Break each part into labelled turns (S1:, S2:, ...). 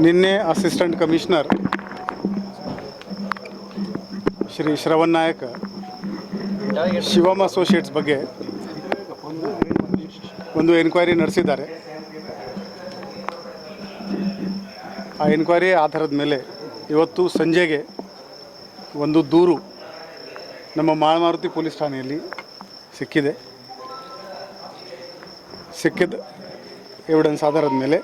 S1: ನಿನ್ನೆ assistant commissioner Shri Shravan Nayak Shivam associates ಬಗ್ಗೆ ಒಂದು ಎನ್ಕ್ವೈರಿ ನಡೆಸಿದ್ದಾರೆ. ಆ ಎನ್ಕ್ವೈರಿ ಆಧಾರದ ಮೇಲೆ ಇವತ್ತು ಸಂಜೆಗೆ ಒಂದು ದೂರು ನಮ್ಮ ಮಾಳಮಾರುತಿ ಪೊಲೀಸ್ ಠಾಣೆಯಲ್ಲಿ ಸಿಕ್ಕಿದ ಎವಿಡೆನ್ಸ್ ಆಧಾರದ ಮೇಲೆ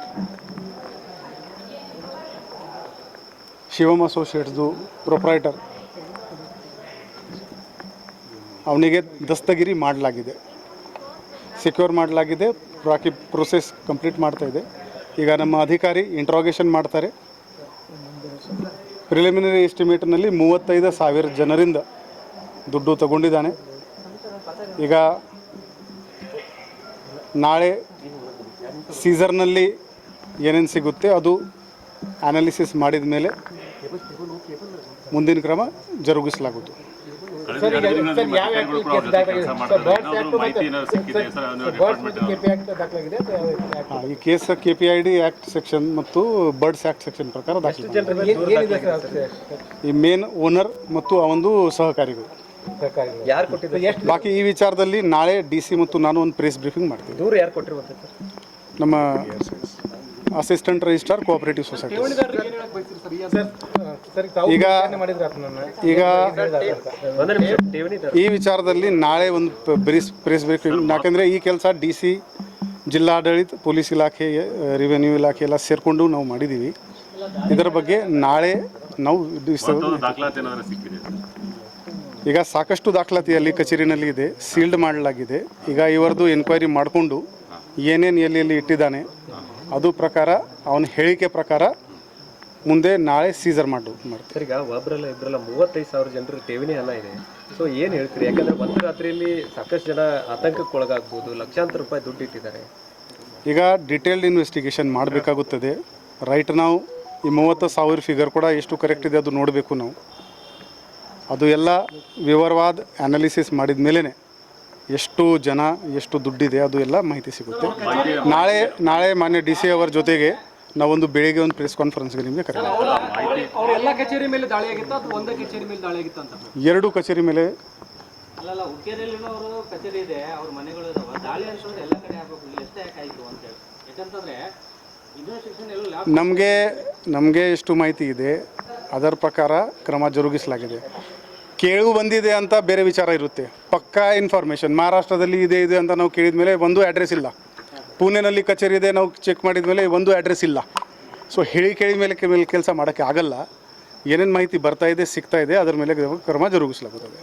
S1: ಶಿವಮ್ ಅಸೋಸಿಯೇಟ್ಸ್ದು ಪ್ರೊಪ್ರೈಟರ್ ಅವನಿಗೆ ದಸ್ತಗಿರಿ ಮಾಡಲಾಗಿದೆ, ಸೆಕ್ಯೂರ್ ಮಾಡಲಾಗಿದೆ. ಬಾಕಿ ಪ್ರೊಸೆಸ್ ಕಂಪ್ಲೀಟ್ ಮಾಡ್ತಾಯಿದೆ. ಈಗ ನಮ್ಮ ಅಧಿಕಾರಿ ಇಂಟ್ರಾಗೇಷನ್ ಮಾಡ್ತಾರೆ. ಪ್ರಿಲಿಮಿನರಿ ಎಸ್ಟಿಮೇಟ್ನಲ್ಲಿ 35,000 ಜನರಿಂದ ದುಡ್ಡು ತಗೊಂಡಿದ್ದಾನೆ. ಈಗ ನಾಳೆ ಸೀಸರ್ನಲ್ಲಿ ಏನೇನು ಸಿಗುತ್ತೆ ಅದು ಅನಾಲಿಸಿಸ್ ಮಾಡಿದ ಮೇಲೆ ಮುಂದಿನ ಕ್ರಮ ಜರುಗಿಸಲಾಗುವುದು. ಈ ಕೇಸ್ KPID ಆ್ಯಕ್ಟ್ ಸೆಕ್ಷನ್ ಮತ್ತು ಬರ್ಡ್ಸ್ ಆ್ಯಕ್ಟ್ ಸೆಕ್ಷನ್ ಪ್ರಕಾರ ದಾಖಲೆ. ಈ ಮೇನ್ ಓನರ್ ಮತ್ತು ಅವನದು ಸಹಕಾರಿಗಳು. ಬಾಕಿ ಈ ವಿಚಾರದಲ್ಲಿ ನಾಳೆ DC ಮತ್ತು ನಾನು ಒಂದು ಪ್ರೆಸ್ ಬ್ರೀಫಿಂಗ್ ಮಾಡ್ತೀನಿ.
S2: ದೂರ ಯಾರು ಕೊಟ್ಟಿರುವಂಥದ್ದು?
S1: ನಮ್ಮ ಅಸಿಸ್ಟೆಂಟ್ ರಿಜಿಸ್ಟ್ರಾರ್ ಕೋಆಪರೇಟಿವ್ ಸೊಸೈಟಿ. ಈಗ ಈ ವಿಚಾರದಲ್ಲಿ ನಾಳೆ ಒಂದು ಪ್ರೆಸ್ ಬ್ರೀಫಿಂಗ್, ಯಾಕೆಂದರೆ ಈ ಕೆಲಸ DC, ಜಿಲ್ಲಾಡಳಿತ, ಪೊಲೀಸ್ ಇಲಾಖೆ, ರೆವಿನ್ಯೂ ಇಲಾಖೆ ಎಲ್ಲ ಸೇರಿಕೊಂಡು ನಾವು ಮಾಡಿದ್ದೀವಿ. ಇದರ ಬಗ್ಗೆ ನಾಳೆ ನಾವು ಈಗ ಸಾಕಷ್ಟು ದಾಖಲಾತಿಯಲ್ಲಿ ಕಚೇರಿನಲ್ಲಿ ಇದೆ, ಸೀಲ್ಡ್ ಮಾಡಲಾಗಿದೆ. ಈಗ ಇವರದು ಎನ್ಕ್ವೈರಿ ಮಾಡಿಕೊಂಡು ಏನೇನು ಎಲ್ಲಿ ಇಟ್ಟಿದ್ದಾನೆ ಅದು ಪ್ರಕಾರ ಅವನ ಹೇಳಿಕೆ ಪ್ರಕಾರ ಮುಂದೆ ನಾಳೆ ಸೀಸರ್ ಮಾಡ್ತಾರೆ.
S2: ಈಗ ಒಬ್ಬರಲ್ಲ ಇಬ್ಬರಲ್ಲ 35,000 ಜನರು ಠೇವಣಿ ಹಣ ಇದೆ. ಸೊ ಏನು ಹೇಳ್ತೀರಿ? ಯಾಕಂದರೆ ಒಂದು ರಾತ್ರಿಯಲ್ಲಿ ಸಾಕಷ್ಟು ಜನ ಆತಂಕಕ್ಕೆ ಒಳಗಾಗ್ಬೋದು, ಲಕ್ಷಾಂತರ ರೂಪಾಯಿ ದುಡ್ಡು ಇಟ್ಟಿದ್ದಾರೆ.
S1: ಈಗ ಡಿಟೇಲ್ಡ್ ಇನ್ವೆಸ್ಟಿಗೇಷನ್ ಮಾಡಬೇಕಾಗುತ್ತದೆ. ರೈಟ್ ನಾವು ಈ 30,000 ಫಿಗರ್ ಕೂಡ ಎಷ್ಟು ಕರೆಕ್ಟ್ ಇದೆ ಅದು ನೋಡಬೇಕು ನಾವು. ಅದು ಎಲ್ಲ ವಿವರವಾದ ಅನಾಲಿಸಿಸ್ ಮಾಡಿದ ಮೇಲೇ ಎಷ್ಟು ಜನ ಎಷ್ಟು ದುಡ್ಡಿದೆ ಅದು ಎಲ್ಲ ಮಾಹಿತಿ ಸಿಗುತ್ತೆ. ನಾಳೆ ಮಾನ್ಯ DC ಅವರ ಜೊತೆಗೆ ನಾವೊಂದು ಬೆಳಿಗ್ಗೆ ಒಂದು ಪ್ರೆಸ್ ಕಾನ್ಫರೆನ್ಸ್ಗೆ ನಿಮಗೆ ಕರೆ
S3: ಕಚೇರಿ ಮೇಲೆ ದಾಳಿ ಆಗಿತ್ತು ಅಥವಾ ಒಂದೇ ಕಚೇರಿ ಮೇಲೆ ದಾಳಿ ಆಗಿತ್ತು ಅಂತ?
S1: 2 ಕಚೇರಿ ಮೇಲೆ.
S3: ಅಲ್ಲ, ಹುಕ್ಕೇರಿಯಲ್ಲಿನವರು ಕಚೇರಿ ಇದೆ, ಅವ್ರ ಮನೆಗಳು ಇದಾವೆ. ದಾಳಿ ಅಂತಂದ್ರೆ ಎಲ್ಲ ಕಡೆ ಆಗಬೇಕು, ಎಷ್ಟೇ ಯಾಕಾಯಿತು ಅಂತ ಹೇಳಿ. ಯಾಕಂತಂದ್ರೆ ಇನ್ವೆಸ್ಟಿಗೇಷನ್ ಎಲ್ಲ
S1: ನಮಗೆ ಎಷ್ಟು ಮಾಹಿತಿ ಇದೆ ಅದರ ಪ್ರಕಾರ ಕ್ರಮ ಜರುಗಿಸಲಾಗಿದೆ. ಕೇಳು ಬಂದಿದೆ ಅಂತ ಬೇರೆ ವಿಚಾರ ಇರುತ್ತೆ. ಪಕ್ಕಾ ಇನ್ಫಾರ್ಮೇಷನ್ ಮಹಾರಾಷ್ಟ್ರದಲ್ಲಿ ಇದೆ ಅಂತ ನಾವು ಕೇಳಿದ ಮೇಲೆ ಒಂದು ಅಡ್ರೆಸ್ ಇಲ್ಲ. ಪುಣೆನಲ್ಲಿ ಕಚೇರಿ ಇದೆ ನಾವು ಚೆಕ್ ಮಾಡಿದ ಮೇಲೆ ಒಂದು ಅಡ್ರೆಸ್ ಇಲ್ಲ. ಸೊ ಕೇಳಿ ಮೇಲೆ ಕೆಲಸ ಮಾಡೋಕ್ಕೆ ಆಗಲ್ಲ. ಏನೇನು ಮಾಹಿತಿ ಬರ್ತಾ ಇದೆ ಸಿಗ್ತಾ ಇದೆ ಅದರ ಮೇಲೆ ಕ್ರಮ ಜರುಗಿಸಲಾಗುತ್ತದೆ.